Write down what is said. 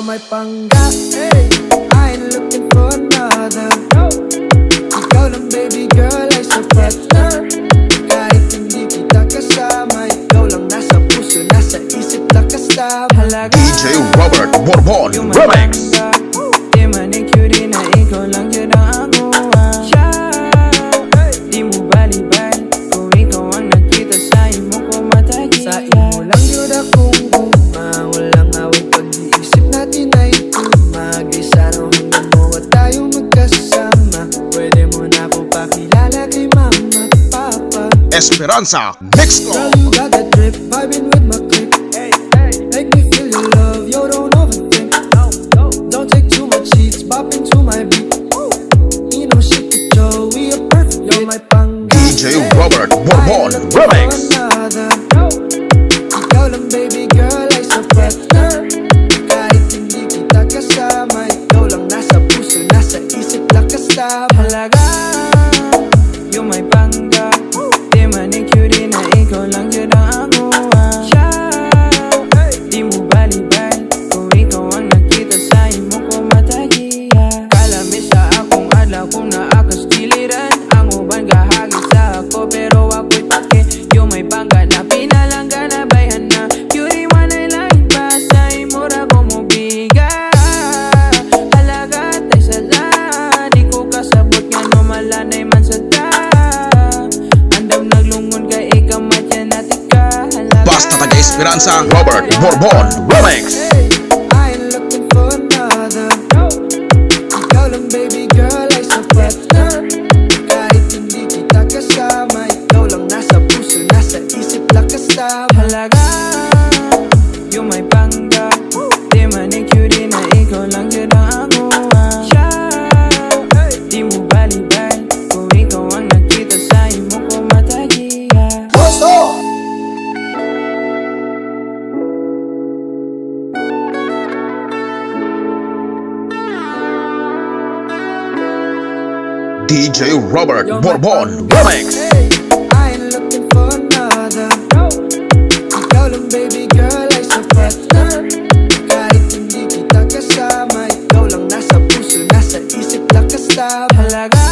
may panggap, hey, I ain't looking for another. Ikaw lang baby girl ay sapat na. Kahit hindi kita kasama, ikaw lang nasa puso, nasa isip na kasama. DJ Robert Borbon Remix. Di manicure na ikaw lang yun ang aguwa. Di mo balibal kung ikaw ang nakita sa imo ko matagi. Sa imo lang yun akong guma. Walang awag pag-iisip natin ay tumagay. Sana hanggang mo at tayo magkasama. Pwede mo na po pakilala kay mama at papa. Esperanza Mixco. Girl, you got that drip, vibing with my click. Make me feel your love, yo, don't overthink. Don't take too much sheets, bop into my beat. You know shit with Joe, we a perfect fit. You're my panggap, DJ Robert Borbon Remix. Ikaw lang baby girl ay sapat na. Kahit hindi kita kasama, ikaw lang nasa puso, nasa isip na kasama. Halaga, you're my panggap. Di manicure na ikaw lang yun ang aguwa. Di mo balibal kung ikaw ang nakita sa imo ko matagiya. Kalami sa akong adlaw kung naakas diliran. Ang uban gahagis sa ako pero ako'y pake. Yung may bangga na pinalangga na bayan na. Cutie man ay lahit pa sa imo ra ko mo biga. Halaga tay sala, di ko kasabot nga no malanay man sa ta. Andam naglungon kay ikaw matya natin ka. Basta taga Esperanza Robert Borbon Remix. Hey, I ain't looking for another. Ikaw lang baby girl ay sapat na. Kahit hindi kita kasama, ikaw lang nasa puso, nasa isip lang kasama. Halaga, yung may panggap. Di manicure na ikaw lang yun ang aguwa. Di mo balibal kung ikaw ang nakita sa imo ko matagiya. DJ Robert Borbon Remix. Hey, I ain't looking for another. Ikaw lang baby girl ay sapat na. Kahit hindi kita kasama, ikaw lang nasa puso, nasa isip lang kasama. Halaga,